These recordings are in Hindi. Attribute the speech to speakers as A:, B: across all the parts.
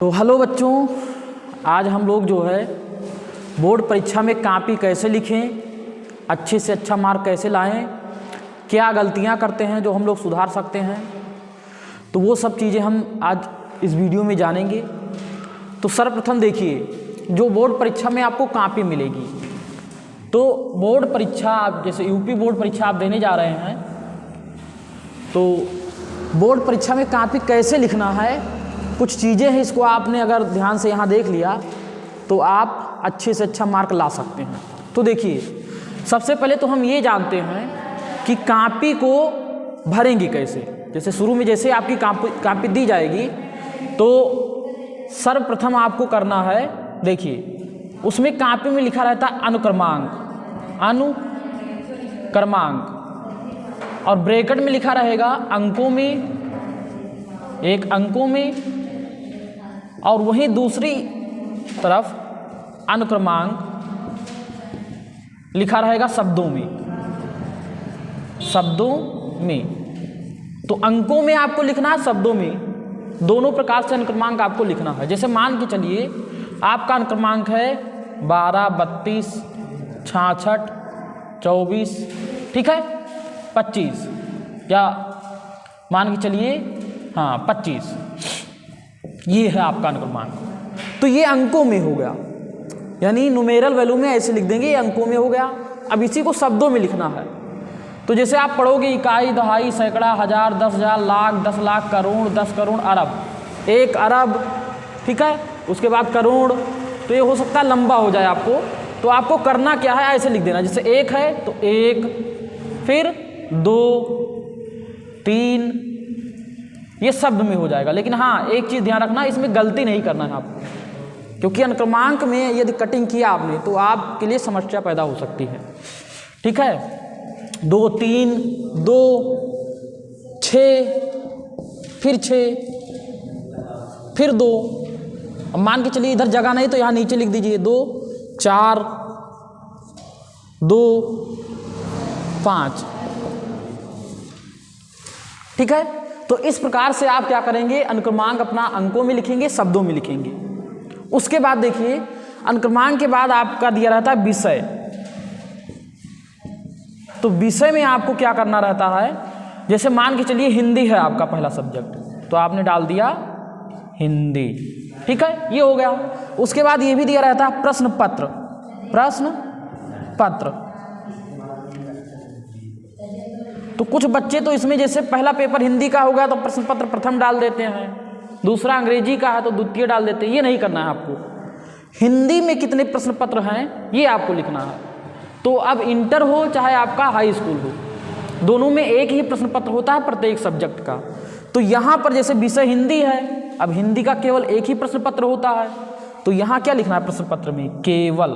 A: तो हेलो बच्चों, आज हम लोग जो है बोर्ड परीक्षा में कॉपी कैसे लिखें, अच्छे से अच्छा मार्क कैसे लाएं, क्या गलतियां करते हैं जो हम लोग सुधार सकते हैं, तो वो सब चीज़ें हम आज इस वीडियो में जानेंगे। तो सर्वप्रथम देखिए, जो बोर्ड परीक्षा में आपको कॉपी मिलेगी, तो बोर्ड परीक्षा आप जैसे यूपी बोर्ड परीक्षा आप देने जा रहे हैं, तो बोर्ड परीक्षा में कॉपी कैसे लिखना है, कुछ चीज़ें हैं, इसको आपने अगर ध्यान से यहाँ देख लिया तो आप अच्छे से अच्छा मार्क ला सकते हैं। तो देखिए, सबसे पहले तो हम ये जानते हैं कि कॉपी को भरेंगे कैसे। जैसे शुरू में जैसे आपकी कॉपी दी जाएगी तो सर्वप्रथम आपको करना है, देखिए उसमें कॉपी में लिखा रहता है अनुक्रमांक, और ब्रैकेट में लिखा रहेगा अंकों में, एक अंकों में, और वहीं दूसरी तरफ अनुक्रमांक लिखा रहेगा शब्दों में। तो अंकों में आपको लिखना है, शब्दों में, दोनों प्रकार से अनुक्रमांक आपको लिखना है। जैसे मान के चलिए आपका अनुक्रमांक है 12, 32, 66, 24, ठीक है, 25, या मान के चलिए 25, ये है आपका अनुक्रमांक। तो ये अंकों में हो गया, यानी न्यूमेरल वैल्यू में ऐसे लिख देंगे, ये अंकों में हो गया। अब इसी को शब्दों में लिखना है। तो जैसे आप पढ़ोगे इकाई, दहाई, सैकड़ा, हजार, 10,000, लाख, 10 लाख, करोड़, 10 करोड़, अरब, 1 अरब, ठीक है, उसके बाद करोड़। तो ये हो सकता है लंबा हो जाए आपको, तो आपको करना क्या है, ऐसे लिख देना। जैसे 1 है तो 1, फिर 2, 3, ये शब्द में हो जाएगा। लेकिन हाँ, एक चीज़ ध्यान रखना, इसमें गलती नहीं करना है आपको, क्योंकि अनुक्रमांक में यदि कटिंग किया आपने तो आपके लिए समस्या पैदा हो सकती है, ठीक है। 2, 3, 2, 6, फिर 6, फिर 2। अब मान के चलिए इधर जगह नहीं तो यहाँ नीचे लिख दीजिए 2, 4, 2, 5, ठीक है। तो इस प्रकार से आप क्या करेंगे, अनुक्रमांक अपना अंकों में लिखेंगे, शब्दों में लिखेंगे। उसके बाद देखिए, अनुक्रमांक के बाद आपका दिया रहता है विषय। तो विषय में आपको क्या करना रहता है, जैसे मान के चलिए हिंदी है आपका पहला सब्जेक्ट, तो आपने डाल दिया हिंदी, ठीक है, ये हो गया। उसके बाद ये भी दिया रहता है प्रश्न पत्र। तो कुछ बच्चे तो इसमें जैसे पहला पेपर हिंदी का होगा तो प्रश्न पत्र प्रथम डाल देते हैं, दूसरा अंग्रेजी का है तो द्वितीय डाल देते हैं। ये नहीं करना है आपको। हिंदी में कितने प्रश्न पत्र हैं ये आपको लिखना है। तो अब इंटर हो चाहे आपका हाई स्कूल हो, दोनों में एक ही प्रश्न पत्र होता है प्रत्येक सब्जेक्ट का। तो यहाँ पर जैसे विषय हिंदी है, अब हिंदी का केवल एक ही प्रश्न पत्र होता है, तो यहाँ क्या लिखना है प्रश्न पत्र में, केवल।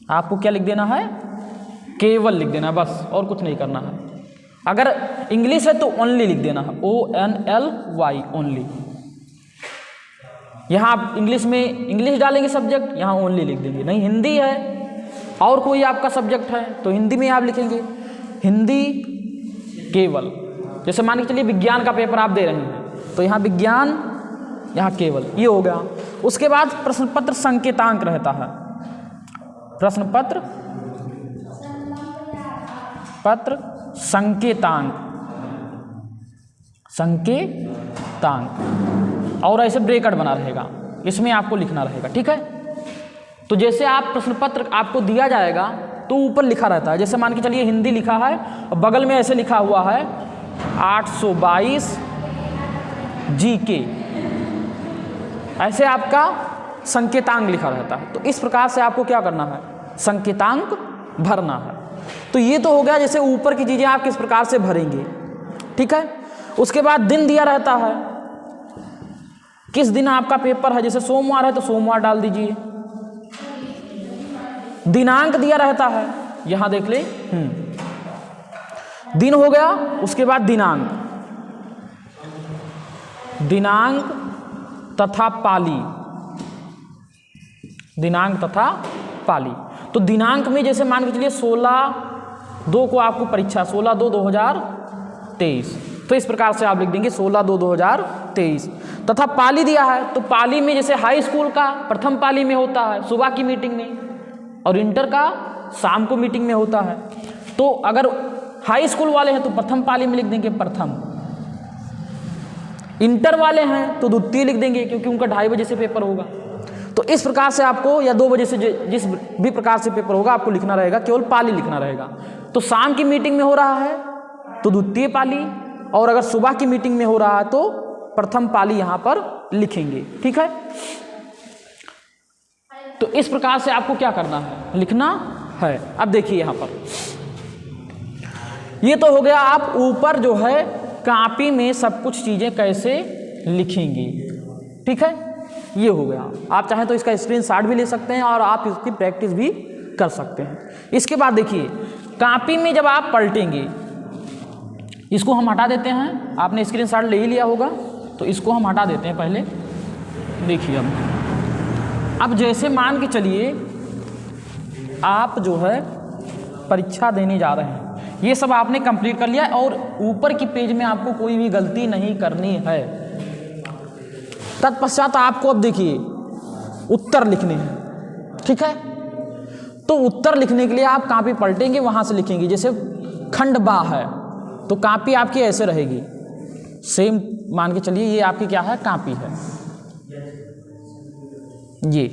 A: आपको क्या लिख देना है, केवल लिख देना है, बस, और कुछ नहीं करना है। अगर इंग्लिश है तो ओनली लिख देना है, ONLY, ओनली। यहाँ आप इंग्लिश में इंग्लिश डालेंगे सब्जेक्ट, यहाँ ओनली लिख देंगे। नहीं, हिंदी है और कोई आपका सब्जेक्ट है तो हिंदी में आप लिखेंगे हिंदी केवल। जैसे मान के चलिए विज्ञान का पेपर आप दे रहे हैं तो यहाँ विज्ञान, यहाँ केवल, ये हो गया। उसके बाद प्रश्न पत्र संकेतांक रहता है, प्रश्न पत्र संकेतांक, और ऐसे ब्रैकेट बना रहेगा, इसमें आपको लिखना रहेगा, ठीक है। तो जैसे आप प्रश्न पत्र आपको दिया जाएगा तो ऊपर लिखा रहता है, जैसे मान के चलिए हिंदी लिखा है और बगल में ऐसे लिखा हुआ है 822 GK, ऐसे आपका संकेतांक लिखा रहता है। तो इस प्रकार से आपको क्या करना है, संकेतांक भरना है। तो ये तो हो गया जैसे ऊपर की चीज़ें आप किस प्रकार से भरेंगे, ठीक है। उसके बाद दिन दिया रहता है, किस दिन आपका पेपर है, जैसे सोमवार है तो सोमवार डाल दीजिए। दिनांक दिया रहता है, यहां देख ले, दिन हो गया। उसके बाद दिनांक तथा पाली। तो दिनांक में जैसे मान के चलिए 16/2 को आपको परीक्षा, 16/2/2023, तो इस प्रकार से आप लिख देंगे 16/2/2023। तथा पाली दिया है, तो पाली में जैसे हाई स्कूल का प्रथम पाली में होता है सुबह की मीटिंग में, और इंटर का शाम को मीटिंग में होता है। तो अगर हाई स्कूल वाले हैं तो प्रथम पाली में लिख देंगे प्रथम, इंटर वाले हैं तो द्वितीय लिख देंगे क्योंकि उनका 2:30 बजे से पेपर होगा। तो इस प्रकार से आपको, या 2 बजे से जिस भी प्रकार से पेपर होगा आपको लिखना रहेगा, केवल पाली लिखना रहेगा। तो शाम की मीटिंग में हो रहा है तो द्वितीय पाली, और अगर सुबह की मीटिंग में हो रहा है तो प्रथम पाली यहाँ पर लिखेंगे। ठीक है, तो इस प्रकार से आपको क्या करना है, लिखना है। अब देखिए यहाँ पर, ये तो हो गया आप ऊपर जो है कॉपी में सब कुछ चीजें कैसे लिखेंगे। ठीक है, ये हो गया। आप चाहें तो इसका स्क्रीनशॉट भी ले सकते हैं और आप इसकी प्रैक्टिस भी कर सकते हैं। इसके बाद देखिए, कॉपी में जब आप पलटेंगे, इसको हम हटा देते हैं, आपने स्क्रीनशॉट ले ही लिया होगा तो इसको हम हटा देते हैं पहले। देखिए अब जैसे मान के चलिए आप जो है परीक्षा देने जा रहे हैं, ये सब आपने कंप्लीट कर लिया और ऊपर की पेज में आपको कोई भी गलती नहीं करनी है। तत्पश्चात आपको अब देखिए उत्तर लिखने हैं। ठीक है, तो उत्तर लिखने के लिए आप कॉपी पलटेंगे, वहां से लिखेंगे। जैसे खंड बा है तो कॉपी आपकी ऐसे रहेगी, सेम मान के चलिए ये आपकी क्या है, कॉपी है। ये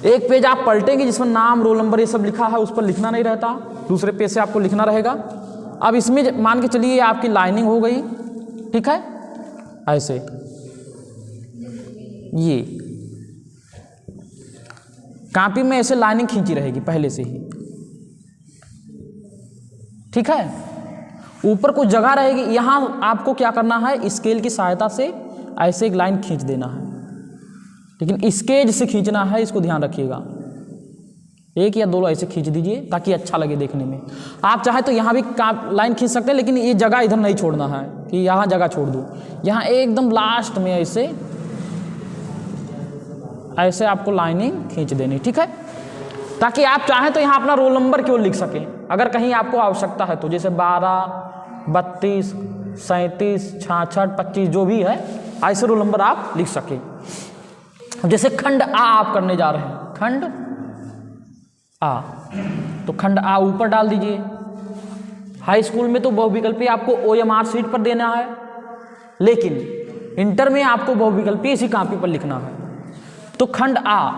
A: एक पेज आप पलटेंगे जिसमें नाम, रोल नंबर ये सब लिखा है, उस पर लिखना नहीं रहता, दूसरे पेज से आपको लिखना रहेगा। अब इसमें मान के चलिए ये आपकी लाइनिंग हो गई। ठीक है, ऐसे ये कॉपी में ऐसे लाइनिंग खींची रहेगी पहले से ही। ठीक है, ऊपर कुछ जगह रहेगी, यहां आपको क्या करना है, स्केल की सहायता से ऐसे एक लाइन खींच देना है, लेकिन स्केच से खींचना है, इसको ध्यान रखिएगा। 1 या 2 ऐसे खींच दीजिए ताकि अच्छा लगे देखने में। आप चाहे तो यहाँ भी लाइन खींच सकते हैं, लेकिन ये जगह इधर नहीं छोड़ना है कि यहाँ जगह छोड़ दूँ। यहाँ एकदम लास्ट में ऐसे आपको लाइनिंग खींच देनी। ठीक है, ताकि आप चाहें तो यहाँ अपना रोल नंबर केवल लिख सकें अगर कहीं आपको आवश्यकता है तो, जैसे 12, 32, 37, 66, 25 जो भी है, ऐसे रोल नंबर आप लिख सकें। जैसे खंड आ आप करने जा रहे हैं, खंड आ, तो खंड आ ऊपर डाल दीजिए। हाई स्कूल में तो बहुविकल्पी आपको OMR शीट पर देना है, लेकिन इंटर में आपको बहुविकल्पी इसी कॉपी पर लिखना है। तो खंड आ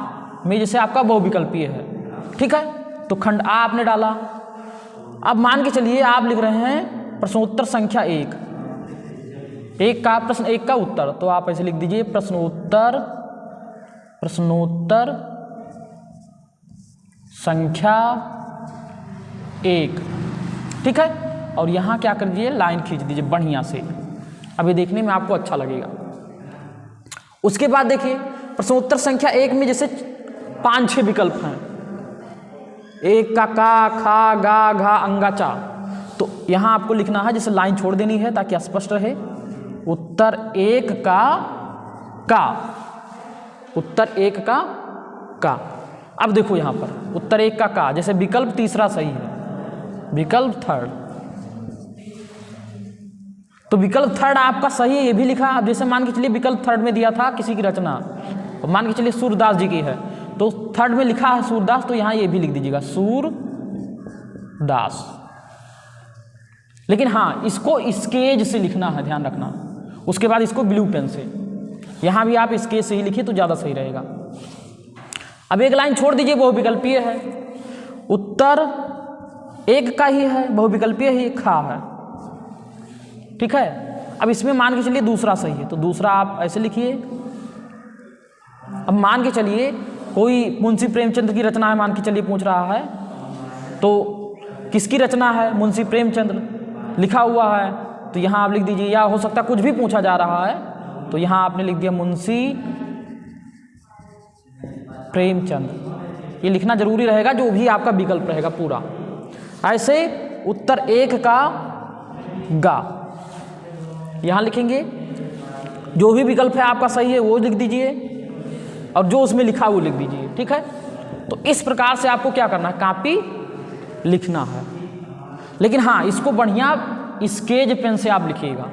A: में जैसे आपका बहुविकल्पी है, ठीक है, तो खंड आ आपने डाला। अब मान के चलिए आप लिख रहे हैं प्रश्नोत्तर संख्या 1, प्रश्न 1 का उत्तर, तो आप ऐसे लिख दीजिए प्रश्नोत्तर संख्या 1। ठीक है, और यहाँ क्या कर दीजिए, लाइन खींच दीजिए बढ़िया से, अभी देखने में आपको अच्छा लगेगा। उसके बाद देखिए प्रश्नोत्तर संख्या 1 में जैसे 5-6 विकल्प हैं, 1 का खा, गा, घा, अंगा, चा, तो यहाँ आपको लिखना है, जैसे लाइन छोड़ देनी है ताकि स्पष्ट रहे। उत्तर 1 का, उत्तर 1 का। अब देखो यहाँ पर उत्तर 1 का, जैसे विकल्प तीसरा सही है, विकल्प थर्ड, तो विकल्प थर्ड आपका सही है, ये भी लिखा। अब जैसे मान के चलिए विकल्प थर्ड में दिया था किसी की रचना, मान के चलिए सूरदास जी की है, तो थर्ड में लिखा है सूरदास, तो यहाँ ये भी लिख दीजिएगा सूरदास। लेकिन हाँ, इसको स्केच से लिखना है, ध्यान रखना। उसके बाद इसको ब्लू पेन से, यहाँ भी आप स्केच से ही लिखिए तो ज़्यादा सही रहेगा। अब एक लाइन छोड़ दीजिए, बहुविकल्पीय है, उत्तर 1 का ही है, बहुविकल्पीय ही खा है। ठीक है, अब इसमें मान के चलिए दूसरा सही है, तो दूसरा आप ऐसे लिखिए। अब मान के चलिए कोई मुंशी प्रेमचंद्र की रचना है, मान के चलिए पूछ रहा है, तो किसकी रचना है, मुंशी प्रेमचंद्र लिखा हुआ है, तो यहाँ आप लिख दीजिए, या हो सकता है कुछ भी पूछा जा रहा है तो यहाँ आपने लिख दिया मुंशी प्रेमचंद्र, ये लिखना जरूरी रहेगा, जो भी आपका विकल्प रहेगा पूरा। ऐसे उत्तर 1 का गा यहाँ लिखेंगे, जो भी विकल्प है आपका सही है वो लिख दीजिए, और जो उसमें लिखा है वो लिख दीजिए। ठीक है, तो इस प्रकार से आपको क्या करना है, कॉपी लिखना है। लेकिन हाँ, इसको बढ़िया स्केच पेन से आप लिखिएगा।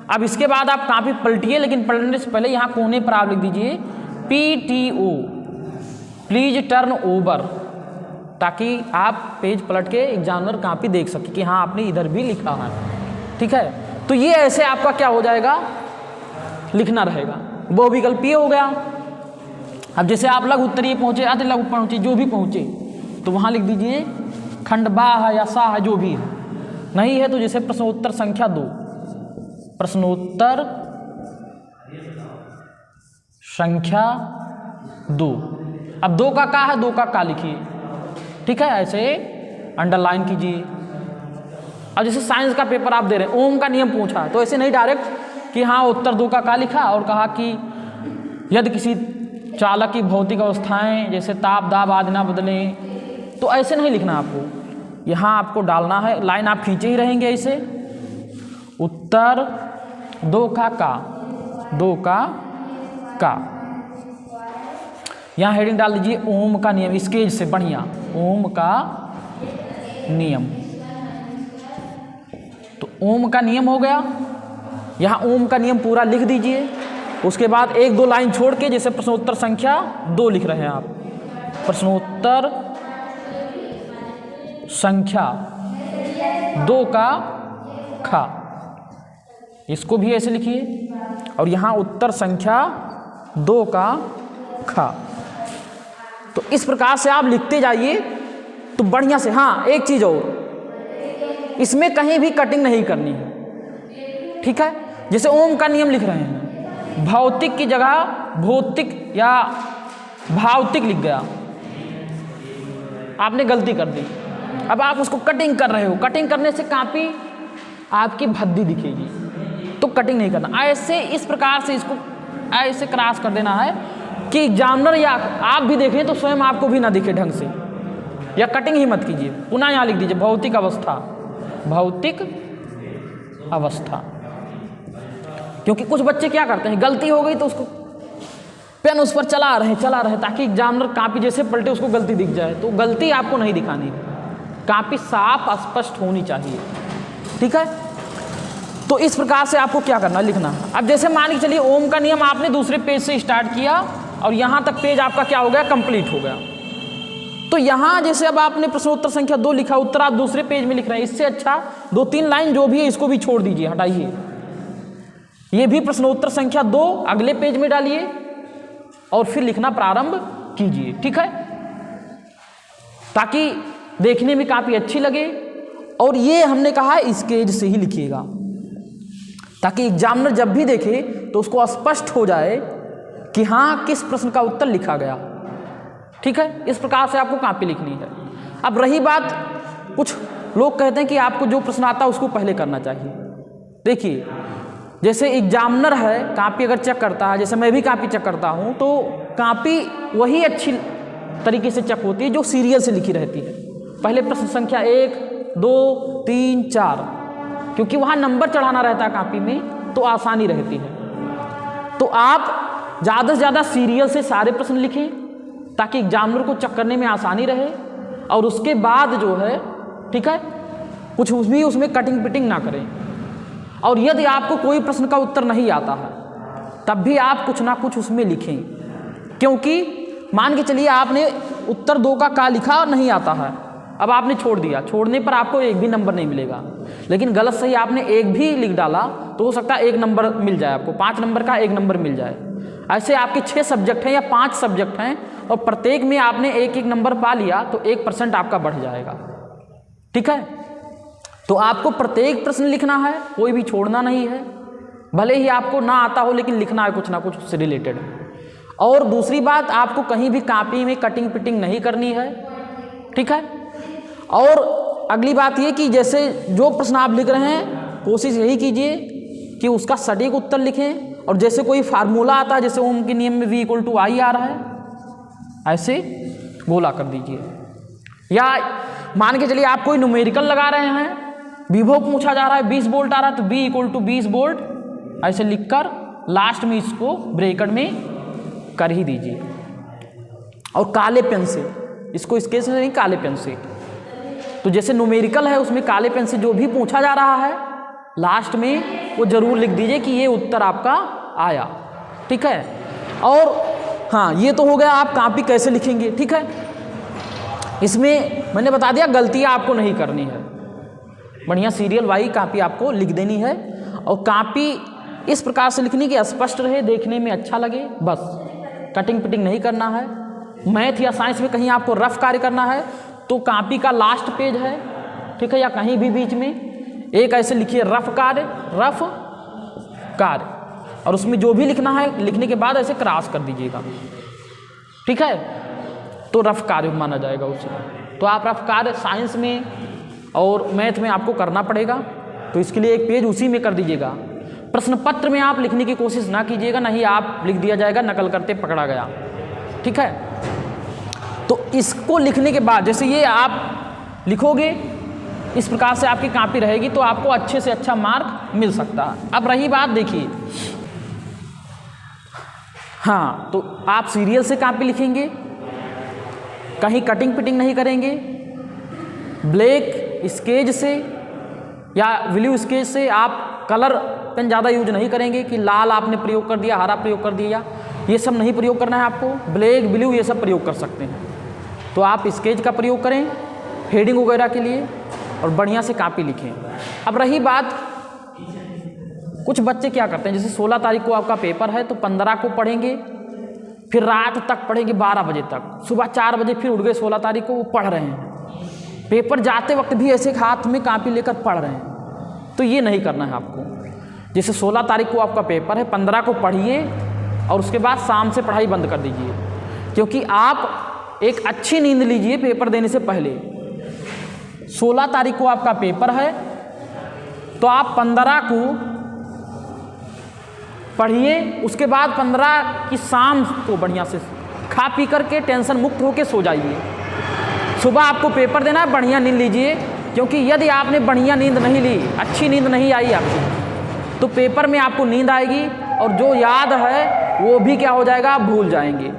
A: अब इसके बाद आप कॉपी पलटिए, लेकिन पलटने से पहले यहाँ कोने पर आप लिख दीजिए PTO, प्लीज टर्न ओवर, ताकि आप पेज पलट के एग्जामिनर कॉपी देख सके कि हाँ आपने इधर भी लिखा है। ठीक है, तो ये ऐसे आपका क्या हो जाएगा, लिखना रहेगा। बहुविकल्प ये हो गया। अब जैसे आप लघु उत्तरीय पहुंचे, अति लघु पहुंचे, जो भी पहुंचे तो वहां लिख दीजिए खंड बा है या सा है, जो भी है। नहीं है तो जैसे प्रश्नोत्तर संख्या 2, प्रश्नोत्तर संख्या 2। अब 2 का है, 2 का लिखिए। ठीक है, ऐसे अंडरलाइन कीजिए। अब जैसे साइंस का पेपर आप दे रहे हैं, ओम का नियम पूछा, तो ऐसे नहीं डायरेक्ट कि हाँ उत्तर 2 का लिखा और कहा कि यदि किसी चालक की भौतिक अवस्थाएं जैसे ताप दाब आदि ना बदलें, तो ऐसे नहीं लिखना आपको। यहाँ आपको डालना है, लाइन आप खींचे ही रहेंगे ऐसे, उत्तर 2 का 2 का। यहाँ हेडिंग डाल दीजिए ओम का नियम, स्केच से बढ़िया, ओम का नियम। तो ओम का नियम हो गया। यहाँ ओम का नियम पूरा लिख दीजिए। उसके बाद 1-2 लाइन छोड़ के, जैसे प्रश्नोत्तर संख्या 2 लिख रहे हैं आप, प्रश्नोत्तर संख्या 2 का खा, इसको भी ऐसे लिखिए। और यहाँ उत्तर संख्या 2 का खा। तो इस प्रकार से आप लिखते जाइए तो बढ़िया से। हाँ, एक चीज और, इसमें कहीं भी कटिंग नहीं करनी है। ठीक है, जैसे ओम का नियम लिख रहे हैं, भौतिक की जगह भौतिक या भावतिक लिख गया, आपने गलती कर दी। अब आप उसको कटिंग कर रहे हो, कटिंग करने से कॉपी आपकी भद्दी दिखेगी, तो कटिंग नहीं करना। ऐसे इस प्रकार से इसको ऐसे क्रॉस कर देना है कि एग्जामिनर या आप भी देखें तो स्वयं आपको भी ना दिखे ढंग से, या कटिंग ही मत कीजिए। पुनः यहाँ लिख दीजिए भौतिक अवस्था, भौतिक अवस्था। क्योंकि कुछ बच्चे क्या करते हैं, गलती हो गई तो उसको पेन उस पर चला रहे ताकि एग्जामिनर कॉपी जैसे पलटे उसको गलती दिख जाए। तो गलती आपको नहीं दिखानी है, कॉपी साफ स्पष्ट होनी चाहिए। ठीक है, तो इस प्रकार से आपको क्या करना, लिखना। अब जैसे मान के चलिए ओम का नियम आपने दूसरे पेज से स्टार्ट किया और यहाँ तक पेज आपका क्या हो गया, कंप्लीट हो गया। तो यहाँ जैसे अब आपने प्रश्नोत्तर संख्या 2 लिखा, उत्तर आप दूसरे पेज में लिख रहे हैं। इससे अच्छा 2-3 लाइन जो भी है इसको भी छोड़ दीजिए, हटाइए। ये भी प्रश्नोत्तर संख्या 2 अगले पेज में डालिए और फिर लिखना प्रारंभ कीजिए। ठीक है, ताकि देखने में काफी अच्छी लगे। और ये हमने कहा स्केच से ही लिखिएगा, ताकि एग्जामिनर जब भी देखे तो उसको स्पष्ट हो जाए कि हाँ किस प्रश्न का उत्तर लिखा गया। ठीक है, इस प्रकार से आपको कॉपी लिखनी है। अब रही बात, कुछ लोग कहते हैं कि आपको जो प्रश्न आता है उसको पहले करना चाहिए। देखिए, जैसे एग्जामिनर है, कॉपी अगर चेक करता है, जैसे मैं भी कॉपी चेक करता हूँ, तो कॉपी वही अच्छी तरीके से चेक होती है जो सीरियल से लिखी रहती है। पहले प्रश्न संख्या 1, 2, 3, 4, क्योंकि वहाँ नंबर चढ़ाना रहता है कॉपी में, तो आसानी रहती है। तो आप ज़्यादा से ज़्यादा सीरियल से सारे प्रश्न लिखें ताकि एग्जामिनर को चेक करने में आसानी रहे। और उसके बाद जो है, ठीक है, कुछ भी उसमें कटिंग पिटिंग ना करें। और यदि आपको कोई प्रश्न का उत्तर नहीं आता है तब भी आप कुछ ना कुछ उसमें लिखें, क्योंकि मान के चलिए आपने उत्तर 2 का लिखा और नहीं आता है, अब आपने छोड़ दिया, छोड़ने पर आपको 1 भी नंबर नहीं मिलेगा। लेकिन गलत सही आपने 1 भी लिख डाला तो हो सकता है 1 नंबर मिल जाए आपको, 5 नंबर का 1 नंबर मिल जाए। ऐसे आपके 6 सब्जेक्ट हैं या 5 सब्जेक्ट हैं और प्रत्येक में आपने 1-1 नंबर पा लिया तो 1% आपका बढ़ जाएगा। ठीक है, तो आपको प्रत्येक प्रश्न लिखना है, कोई भी छोड़ना नहीं है। भले ही आपको ना आता हो लेकिन लिखना है कुछ ना कुछ उससे रिलेटेड। और दूसरी बात, आपको कहीं भी कॉपी में कटिंग पिटिंग नहीं करनी है। ठीक है, और अगली बात ये कि जैसे जो प्रश्न आप लिख रहे हैं कोशिश यही कीजिए कि उसका सटीक उत्तर लिखें। और जैसे कोई फार्मूला आता है, जैसे ओम के नियम में V = I आ रहा है, ऐसे गोला कर दीजिए। या मान के चलिए आप कोई न्यूमेरिकल लगा रहे हैं, विभव पूछा जा रहा है, 20 वोल्ट आ रहा है, तो V = 20 वोल्ट ऐसे लिखकर लास्ट में इसको ब्रैकेट में कर ही दीजिए। और काले पेन से, इसको स्केच से नहीं, काले पेन से। तो जैसे न्यूमेरिकल है उसमें काले पेन से जो भी पूछा जा रहा है लास्ट में वो जरूर लिख दीजिए कि ये उत्तर आपका आया। ठीक है, और हाँ ये तो हो गया आप कॉपी कैसे लिखेंगे। ठीक है, इसमें मैंने बता दिया गलतियाँ आपको नहीं करनी है, बढ़िया सीरियल वाई कॉपी आपको लिख देनी है और कॉपी इस प्रकार से लिखनी कि स्पष्ट रहे, देखने में अच्छा लगे, बस कटिंग पिटिंग नहीं करना है। मैथ या साइंस में कहीं आपको रफ कार्य करना है तो कॉपी का लास्ट पेज है, ठीक है, या कहीं भी बीच में एक ऐसे लिखिए रफ कार्य, और उसमें जो भी लिखना है लिखने के बाद ऐसे क्रॉस कर दीजिएगा। ठीक है, तो रफ कार्य माना जाएगा उसे। तो आप रफ कार्य साइंस में और मैथ में आपको करना पड़ेगा, तो इसके लिए एक पेज उसी में कर दीजिएगा। प्रश्न पत्र में आप लिखने की कोशिश ना कीजिएगा, नहीं आप लिख दिया जाएगा नकल करते पकड़ा गया। ठीक है, तो इसको लिखने के बाद जैसे ये आप लिखोगे इस प्रकार से आपकी कॉपी रहेगी तो आपको अच्छे से अच्छा मार्क मिल सकता है। अब रही बात देखिए, हाँ तो आप सीरियल से कॉपी लिखेंगे, कहीं कटिंग पिटिंग नहीं करेंगे, ब्लैक स्केच से या ब्लू स्केच से आप कलर पेन ज़्यादा यूज नहीं करेंगे कि लाल आपने प्रयोग कर दिया, हरा प्रयोग कर दिया, ये सब नहीं प्रयोग करना है आपको। ब्लैक ब्लू ये सब प्रयोग कर सकते हैं, तो आप स्केच का प्रयोग करें हेडिंग वगैरह के लिए और बढ़िया से कॉपी लिखें। अब रही बात, कुछ बच्चे क्या करते हैं, जैसे 16 तारीख को आपका पेपर है तो 15 को पढ़ेंगे, फिर रात तक पढ़ेंगे 12 बजे तक, सुबह 4 बजे फिर उठ गए 16 तारीख को वो पढ़ रहे हैं, पेपर जाते वक्त भी ऐसे हाथ में कॉपी लेकर पढ़ रहे हैं, तो ये नहीं करना है आपको। जैसे 16 तारीख को आपका पेपर है, 15 को पढ़िए और उसके बाद शाम से पढ़ाई बंद कर दीजिए, क्योंकि आप एक अच्छी नींद लीजिए पेपर देने से पहले। 16 तारीख को आपका पेपर है तो आप 15 को पढ़िए, उसके बाद 15 की शाम को बढ़िया से खा पी करके टेंशन मुक्त होकर सो जाइए। सुबह आपको पेपर देना है, बढ़िया नींद लीजिए, क्योंकि यदि आपने बढ़िया नींद नहीं ली, अच्छी नींद नहीं आई आपकी, तो पेपर में आपको नींद आएगी और जो याद है वो भी क्या हो जाएगा, आप भूल जाएंगे।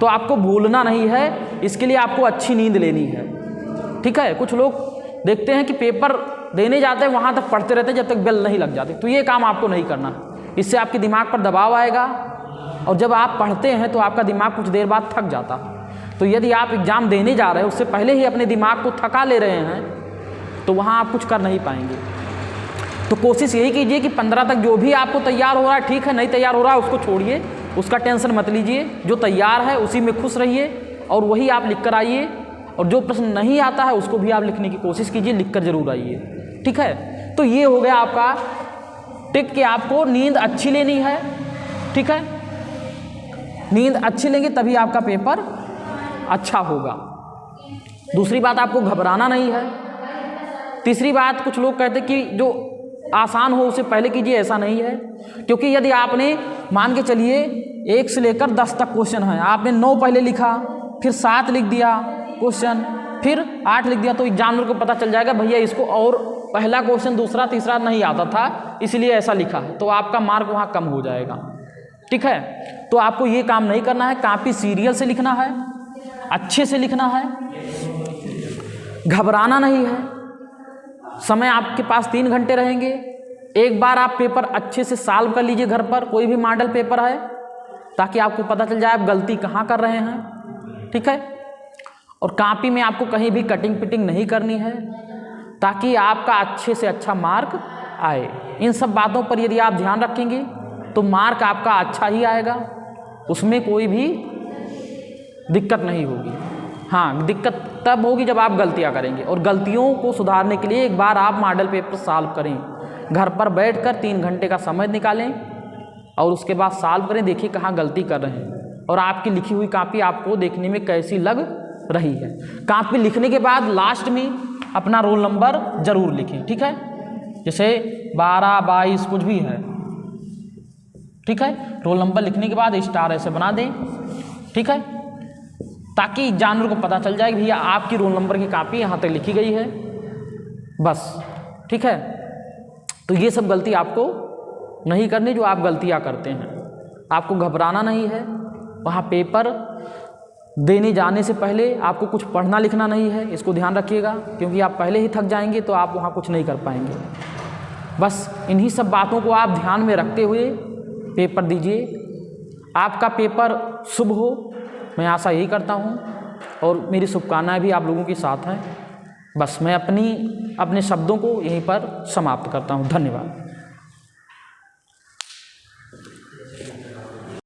A: तो आपको भूलना नहीं है, इसके लिए आपको अच्छी नींद लेनी है। ठीक है, कुछ लोग देखते हैं कि पेपर देने जाते हैं वहाँ तक पढ़ते रहते हैं जब तक बेल नहीं लग जाती, तो ये काम आपको नहीं करना है। इससे आपके दिमाग पर दबाव आएगा और जब आप पढ़ते हैं तो आपका दिमाग कुछ देर बाद थक जाता है। तो यदि आप एग्ज़ाम देने जा रहे हैं उससे पहले ही अपने दिमाग को थका ले रहे हैं तो वहाँ आप कुछ कर नहीं पाएंगे। तो कोशिश यही कीजिए कि 15 तक जो भी आपको तैयार हो रहा है ठीक है, नहीं तैयार हो रहा है उसको छोड़िए, उसका टेंशन मत लीजिए, जो तैयार है उसी में खुश रहिए और वही आप लिख कर आइए, और जो प्रश्न नहीं आता है उसको भी आप लिखने की कोशिश कीजिए, लिख कर जरूर आइए। ठीक है, तो ये हो गया आपका टिक कि आपको नींद अच्छी लेनी है। ठीक है, नींद अच्छी लेंगे तभी आपका पेपर अच्छा होगा। दूसरी बात, आपको घबराना नहीं है। तीसरी बात, कुछ लोग कहते हैं कि जो आसान हो उसे पहले कीजिए, ऐसा नहीं है, क्योंकि यदि आपने मान के चलिए 1 से लेकर 10 तक क्वेश्चन है, आपने 9 पहले लिखा, फिर 7 लिख दिया क्वेश्चन, फिर 8 लिख दिया, तो एग्जामिनर को पता चल जाएगा भैया इसको और पहला क्वेश्चन दूसरा तीसरा नहीं आता था इसलिए ऐसा लिखा है, तो आपका मार्क वहाँ कम हो जाएगा। ठीक है, तो आपको ये काम नहीं करना है, कॉपी सीरियल से लिखना है, अच्छे से लिखना है, घबराना नहीं है। समय आपके पास 3 घंटे रहेंगे, एक बार आप पेपर अच्छे से सॉल्व कर लीजिए घर पर, कोई भी मॉडल पेपर है, ताकि आपको पता चल जाए आप गलती कहाँ कर रहे हैं। ठीक है, और कॉपी में आपको कहीं भी कटिंग पिटिंग नहीं करनी है, ताकि आपका अच्छे से अच्छा मार्क आए। इन सब बातों पर यदि आप ध्यान रखेंगे तो मार्क आपका अच्छा ही आएगा, उसमें कोई भी दिक्कत नहीं होगी। हाँ, दिक्कत तब होगी जब आप गलतियां करेंगे, और गलतियों को सुधारने के लिए एक बार आप मॉडल पेपर सॉल्व करें, घर पर बैठकर 3 घंटे का समय निकालें और उसके बाद सॉल्व करें, देखिए कहाँ गलती कर रहे हैं और आपकी लिखी हुई कॉपी आपको देखने में कैसी लग रही है। कॉपी लिखने के बाद लास्ट में अपना रोल नंबर जरूर लिखें। ठीक है, जैसे 12, 22 कुछ भी है, ठीक है, रोल नंबर लिखने के बाद स्टार ऐसे बना दें। ठीक है, ताकि जानवर को पता चल जाए कि भैया आपकी रोल नंबर की कॉपी यहाँ तक लिखी गई है, बस। ठीक है, तो ये सब गलती आपको नहीं करनी जो आप गलतियाँ करते हैं। आपको घबराना नहीं है, वहाँ पेपर देने जाने से पहले आपको कुछ पढ़ना लिखना नहीं है, इसको ध्यान रखिएगा, क्योंकि आप पहले ही थक जाएंगे तो आप वहाँ कुछ नहीं कर पाएंगे। बस इन्हीं सब बातों को आप ध्यान में रखते हुए पेपर दीजिए। आपका पेपर शुभ हो, मैं आशा यही करता हूँ, और मेरी शुभकामनाएं भी आप लोगों के साथ हैं। बस मैं अपने शब्दों को यहीं पर समाप्त करता हूँ। धन्यवाद।